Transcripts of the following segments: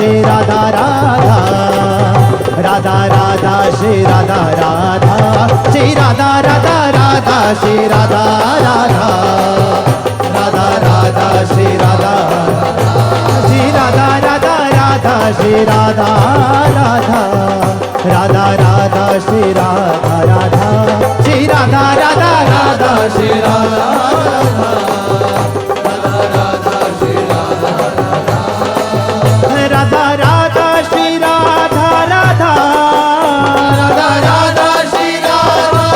श्री राधा राधा राधा राधा श्री राधा राधा श्री राधा राधा राधा श्री राधा राधा राधा राधा श्री राधा श्री राधा राधा राधा श्री राधा राधा राधा राधा श्री राधा राधा श्री राधा राधा राधा श्री राधा राधा राधा राधा श्री राधा राधा राधा राधा श्री राधा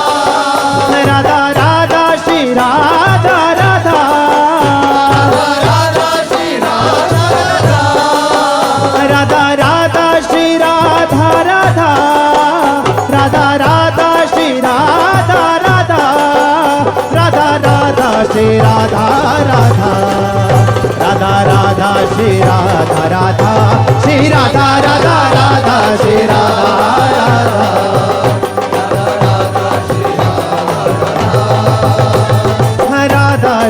राधा राधा श्री राधा राधा राधा श्री राधा राधा राधा श्री राधा राधा राधा राधा श्री राधा राधा राधा राधा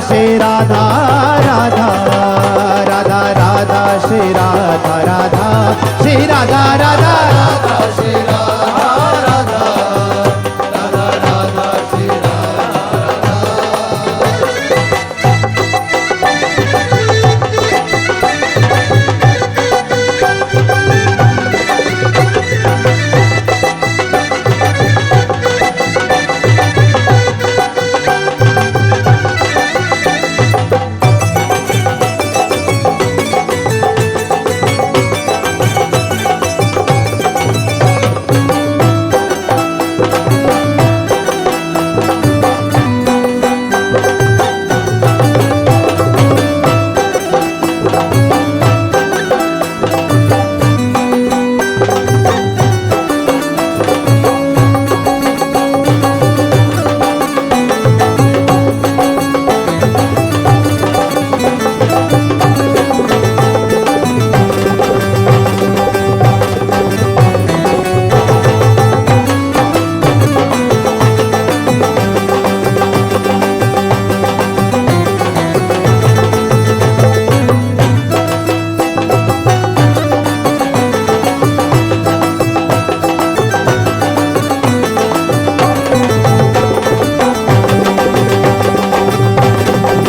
श्री राधा राधा राधा राधा श्री राधा राधा श्री राधा राधा राधा श्री राधा राधा राधा श्री राधा राधा राधा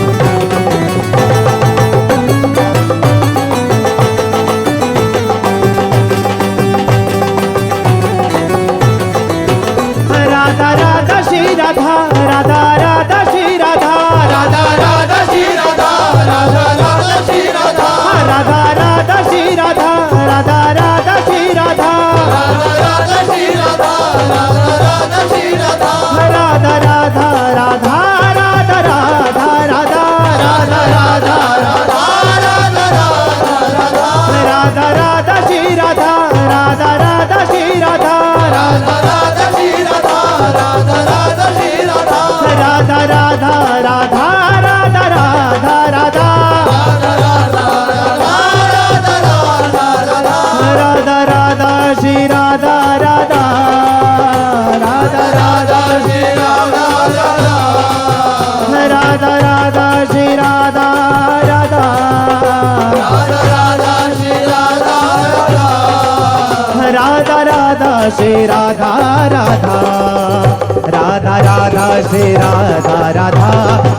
राधा श्री राधा राधा श्री राधा राधा राधा श्री राधा राधा राधा राधा श्री श्री राधा राधा राधा राधा श्री राधा राधा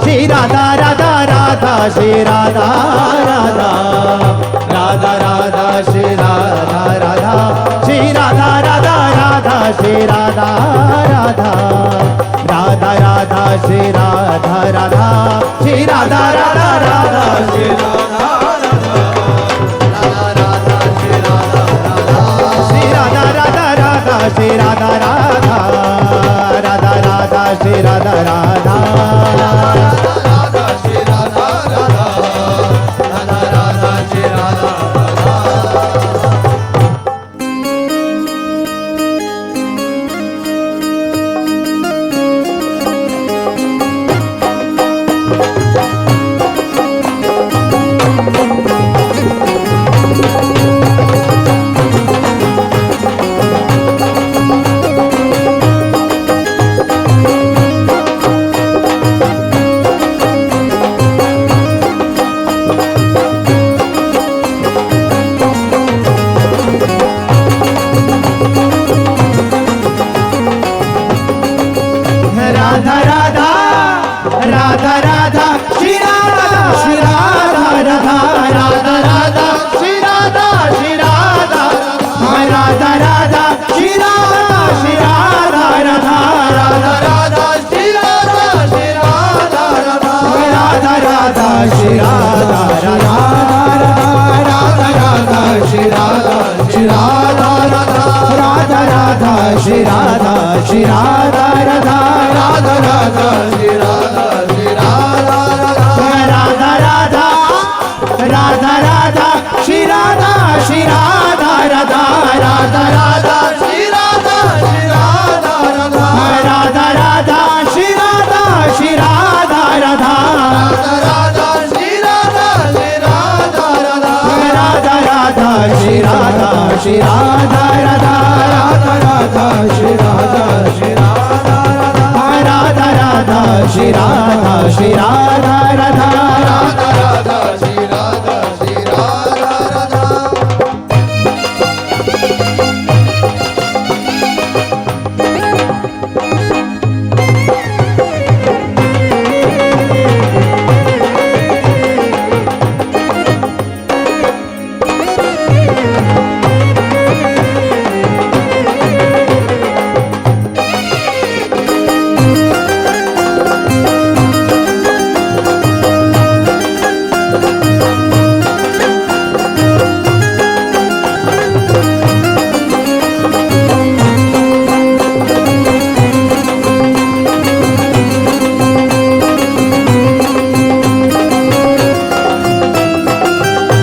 श्री राधा राधा राधा श्री राधा राधा राधा राधा श्री राधा राधा श्री राधा राधा राधा श्री राधा राधा राधा राधा श्री राधा राधा श्री राधा राधा राधा श्री राधा श्री राधा राधा राधा राधा श्री राधा राधा राधा श्री राधा राधा राधा राधा श्री राधा श्री राधा राधा राधा राधा श्री राधा श्री राधा राधा राधा राधा श्री राधा श्री राधा राधा राधा राधा श्री राधा श्री राधा राधा राधा राधा राधा श्री राधा श्री राधा राधा राधा राधा श्री राधा श्री राधा राधा राधा राधा श्री राधा श्री राधा राधा राधा श्री राधा श्री राधा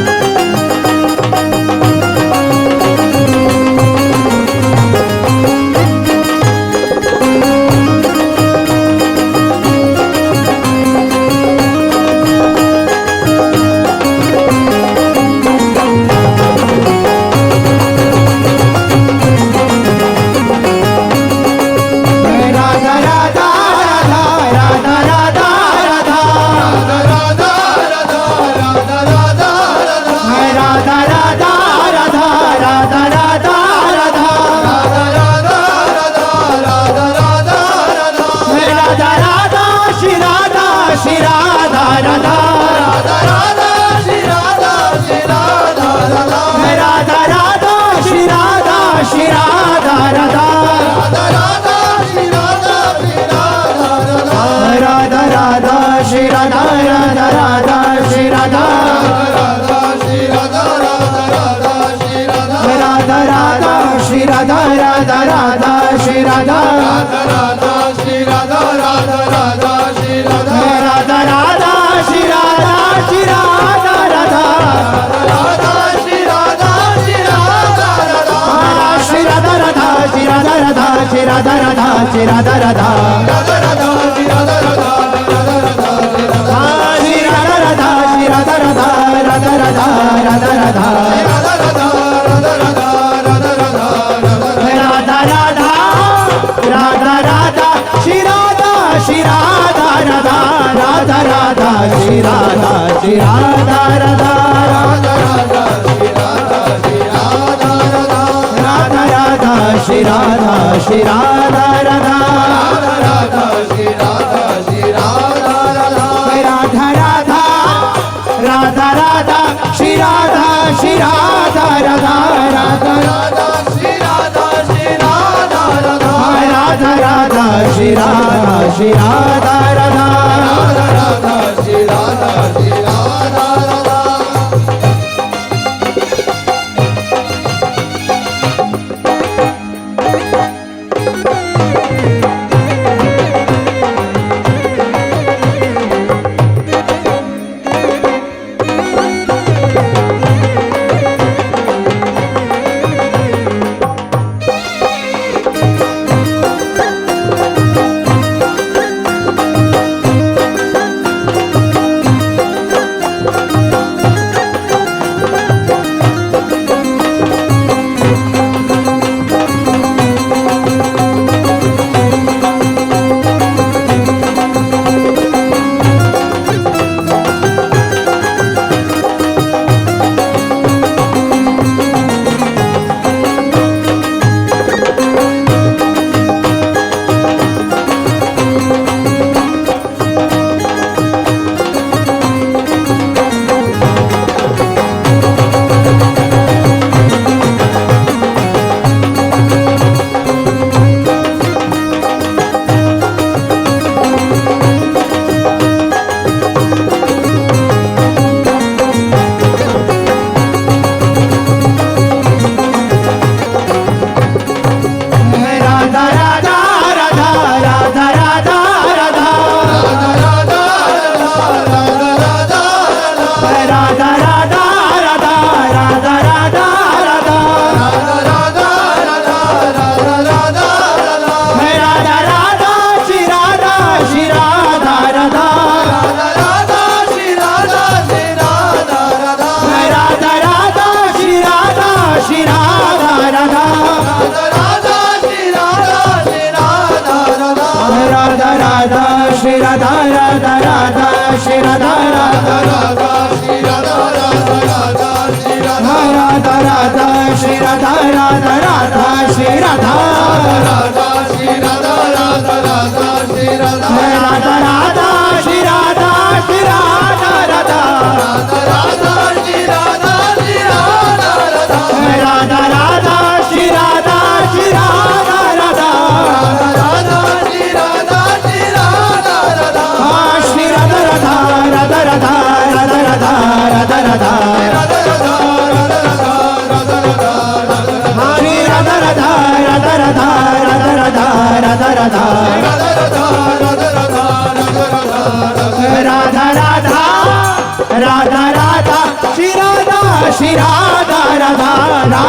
राधा राधा राधा श्री राधा श्री राधा राधा राधा राधा श्री राधा श्री राधा राधा राधा श्री राधा श्री राधा राधा राधा राधा श्री राधा श्री राधा राधा। श्री राधा राधा श्री राधा राधा राधा श्री राधा राधा राधा श्री राधा श्री राधा राधा राधा श्री राधा श्री राधा राधा राधा राधा श्री राधा श्री राधा राधा राधा श्री राधा श्री राधा राधा श्री राधा राधा राधा राधा राधा राधा राधा राधा श्री राधा राधा राधा राधा राधा राधा राधा राधा राधा राधा राधा राधा श्री राधा श्री राधा राधा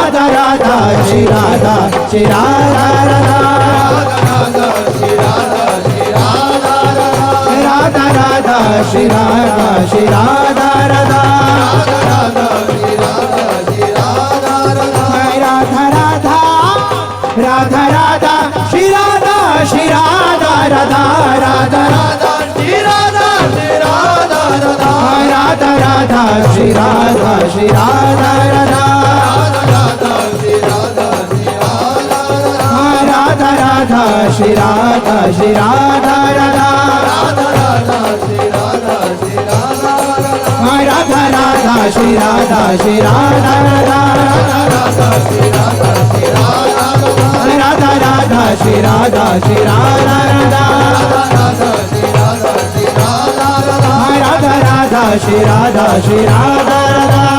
राधा राधा श्री राधा श्री राधा राधा राधा राधा श्री राधा श्री राधा राधा राधा राधा राधा राधा श्री राधा श्री राधा राधा राधा राधा राधा राधा श्री राधा श्री राधा राधा राधा राधा श्री राधा श्री राधा राधा राधा राधा श्री राधा श्री राधा श्री राधा राधा राधा राधा श्री राधा श्री राधा राधा राधा राधा श्री राधा श्री राधा राधा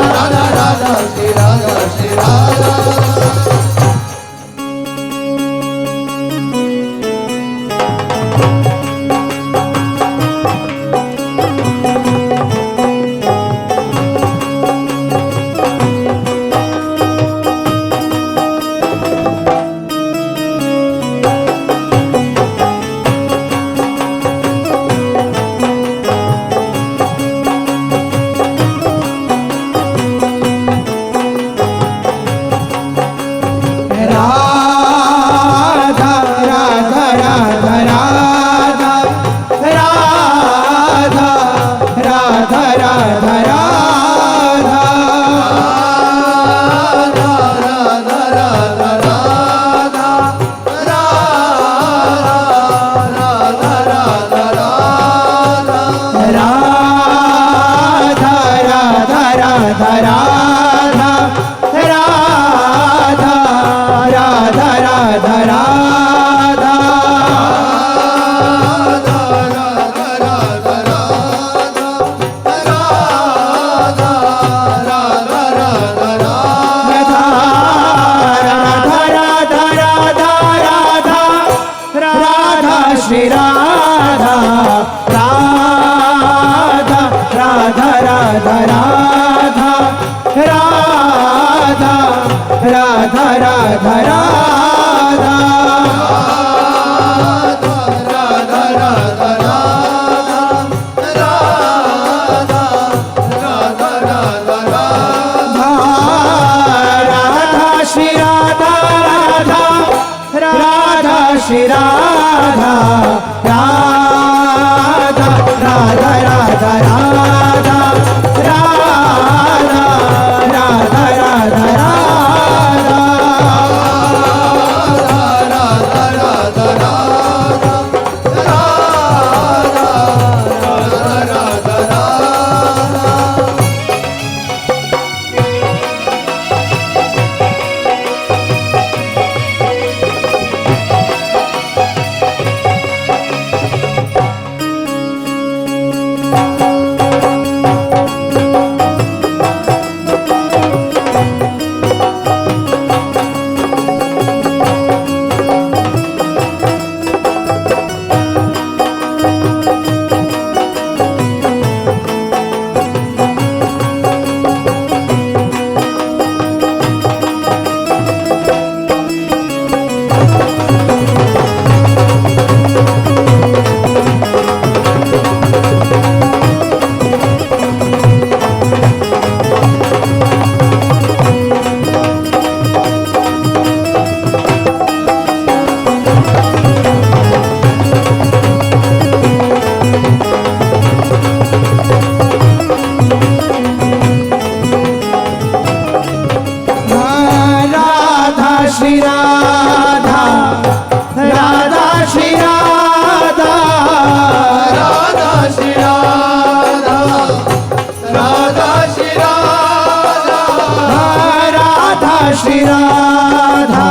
श्री राधा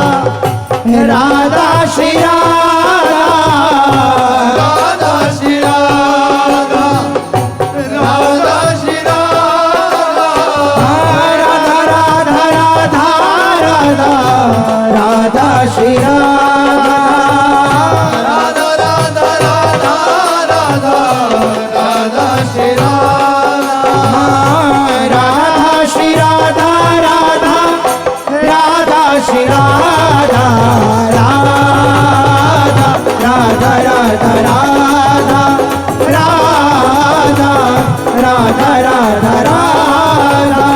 राधा श्री राधा राधा श्री राधा राधा श्री राधा राधा राधा राधा राधा राधा श्री राधा राधा राधा राधा राधा राधा श्री राधा राधा श्री राधा राधा राधा श्री राधा राधा राधा राधा राधा राधा राधा राधा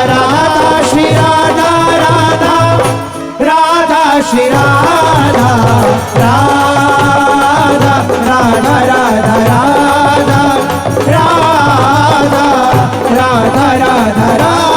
राधा श्री राधा राधा राधा श्री राधा राधा राधा राधा राधा राधा राधा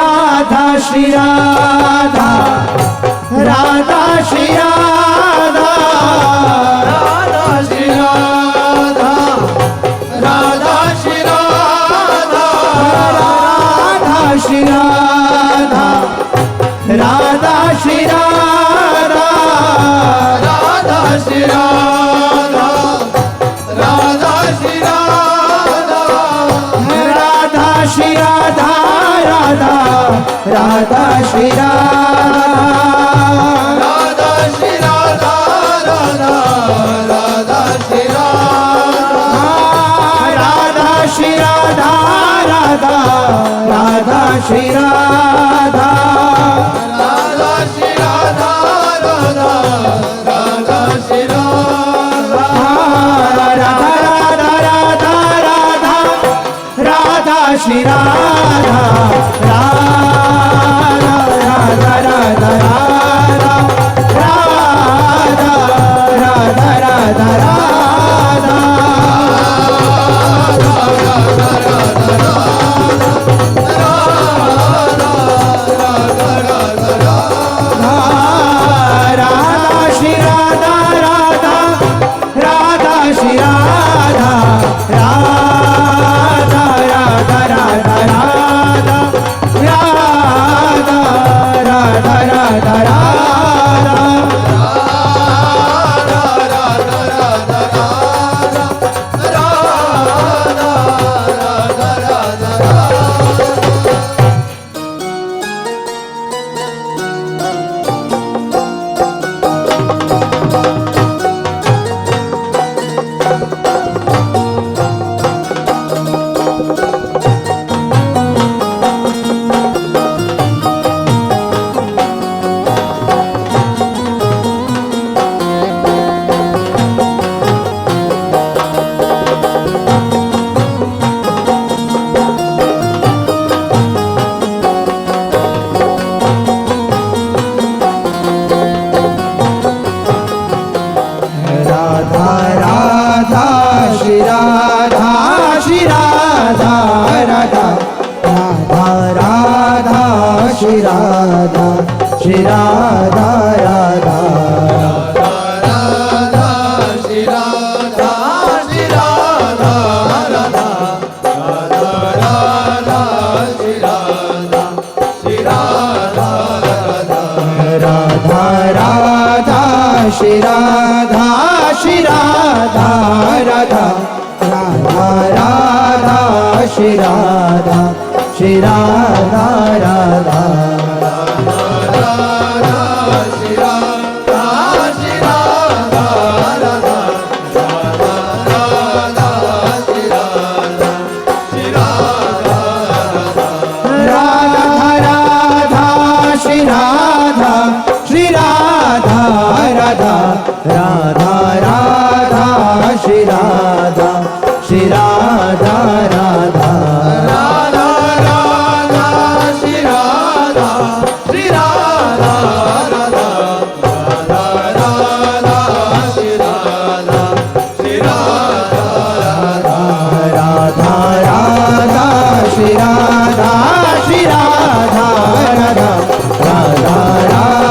राधा श्री राधा राधा श्री राधा राधा श्री राधा राधा श्री राधा राधा श्री राधा राधा श्री राधा राधा श्री राधा राधा श्री राधा राधा श्री राधा राधा राधा श्री राधा राधा श्री राधा राधा राधा श्री राधा राधा श्री राधा राधा राधा श्री राधा राधा श्री राधा राधा राधा श्री राधा राधा राधा राधा राधा राधा श्री राधा राधा राधा राधा राधा राधा राधा राधा राधा श्री राधा राधा राधा श्री राधा राधा राधा राधा राधा राधा राधा राधा श्री राधा श्री राधा राधा राधा श्री राधा राधा राधा श्री राधा श्री राधा राधा राधा राधा श्री राधा श्री राधा राधा राधा राधा श्री राधा श्री राधा राधा राधा राधा श्री राधा श्री राधा राधा राधा राधा श्री राधा श्री राधा राधा राधा राधा श्री राधा श्री राधा राधा राधा राधा श्री राधा श्री राधा राधा राधा राधा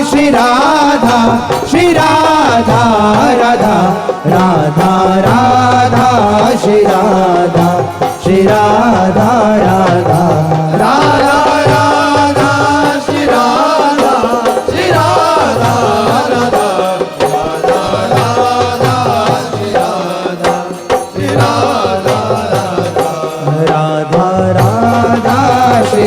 श्री राधा श्री राधा राधा राधा राधा श्री राधा श्री राधा राधा राधा राधा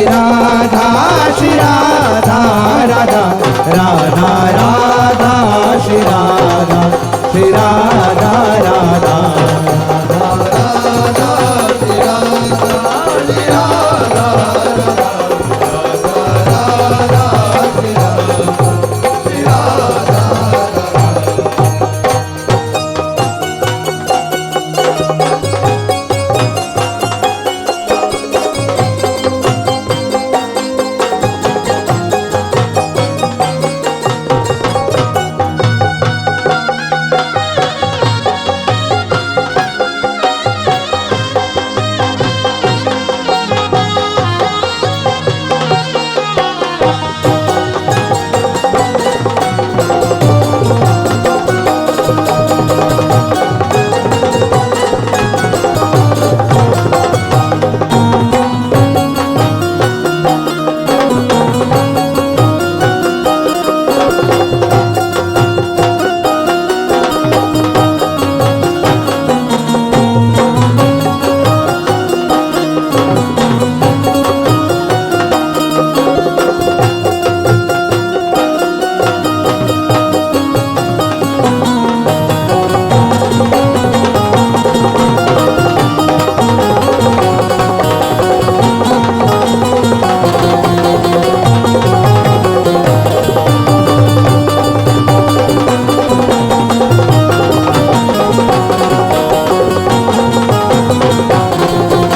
श्री राधा श्री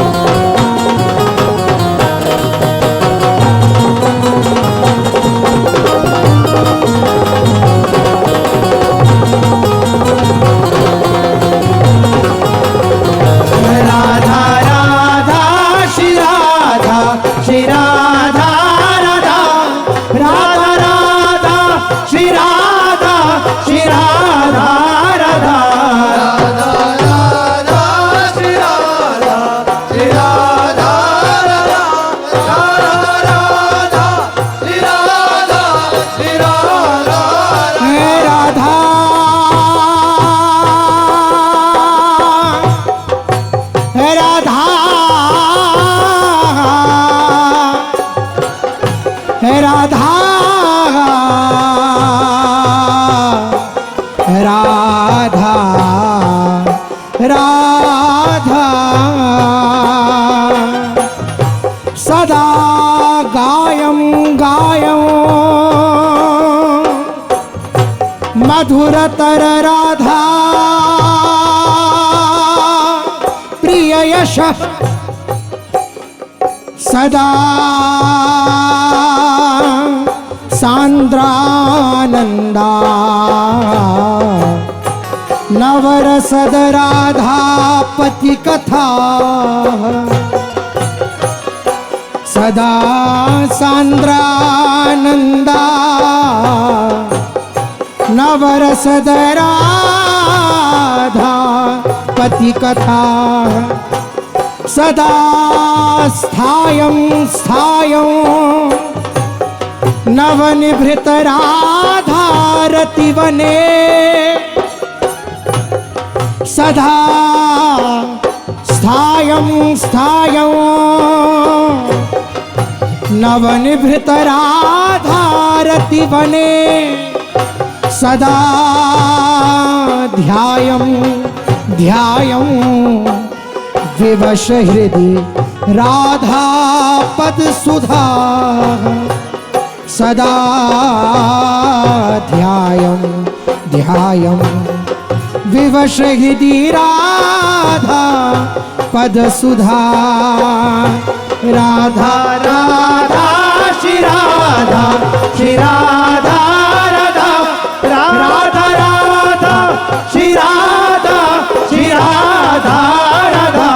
राधा राधा राधा श्री राधा श्री राधा राधा राधा राधा श्री राधा श्री राधा राधा राधा सदा गायं गायं मधुरतर राधा प्रिय यश सदा सांद्रानंदा नवरसद राधापति कथा सदा सांद्रानंदा नवरसद राधा पति कथा सदा स्थायं स्थायं नवनिभृत राधारति वने सदा स्थायं स्थायं नवनिभृत राधारति वने सदा ध्यायं ध्यायं विवश हृदि राधा पद सुधा सदा ध्यायं ध्यायं विवश हृदि राधा पद सुधा राधा राधा श्री राधा श्री राधा राधा राधा राधा श्री राधा श्री राधा राधा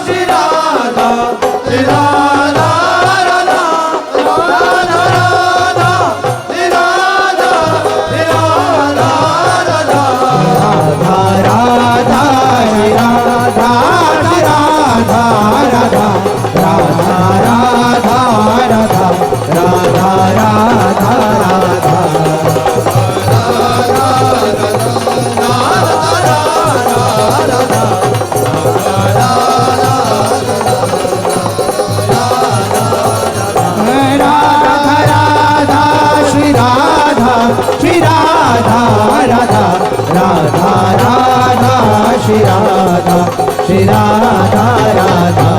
श्री राधा राधा राधा राधा श्री राधा श्री राधा राधा राधा राधा श्री राधा राधा राधा राधा राधा राधा राधा राधा राधा राधा राधा श्री राधा श्री राधा राधा राधा श्री राधा श्री राधा राधा राधा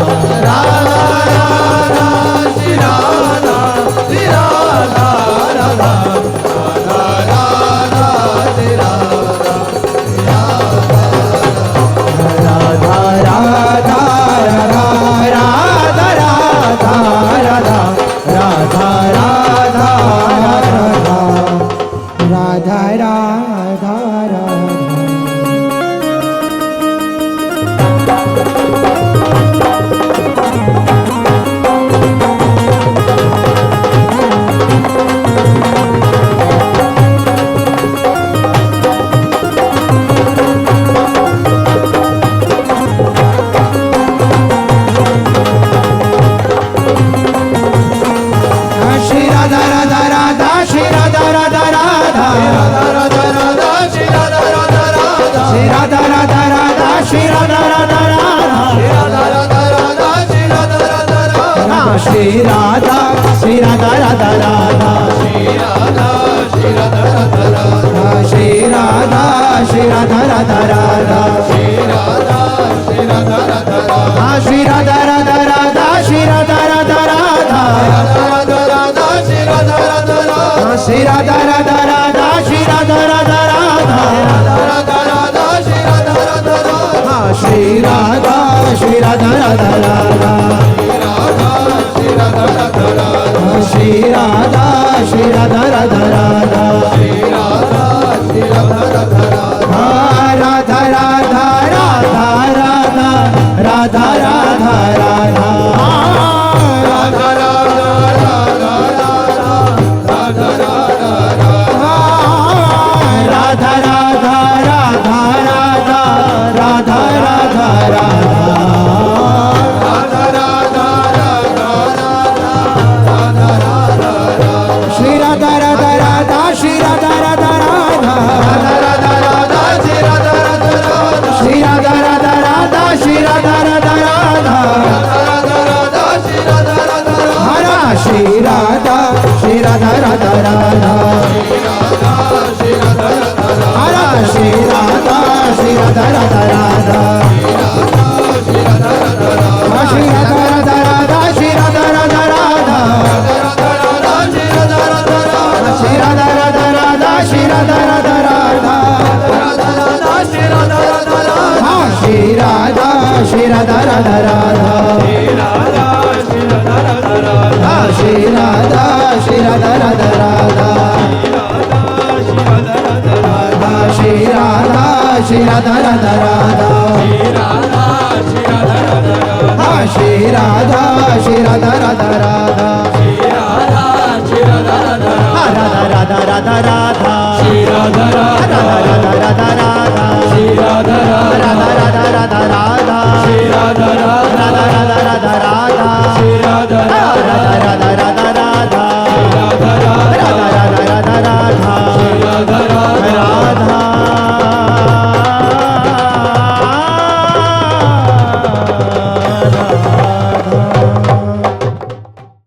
श्री राधा श्री राधा राधा राधा श्री राधा श्री राधा राधा राधा श्री राधा राधा राधा श्री राधा राधा राधा राधा राधा श्री राधा राधा राधा श्री राधा राधा राधा श्री राधा राधा राधा राधा राधा श्री राधा राधा राधा श्री राधा श्री राधा राधा राधा श्री राधा श्री राधा राधा राधा श्री राधा श्री राधा राधा राधा राधा राधा राधा राधा राधा राधा राधा राधा राधा राधा राधा राधा राधा राधा श्री राधा राधा राधा श्री राधा राधा राधा राधा राधा श्री राधा राधा राधा श्री राधा राधा राधा श्री राधा राधा राधा राधा राधा श्री राधा राधा राधा श्री राधा श्री राधा राधा राधा श्री राधा श्री राधा राधा राधा श्री राधा राधा राधा श्री राधा राधा राधा श्री राधा राधा राधा श्री राधा राधा राधा श्री राधा श्री राधा राधा राधा श्री राधा श्री राधा राधा राधा श्री राधा श्री राधा राधा राधा श्री राधा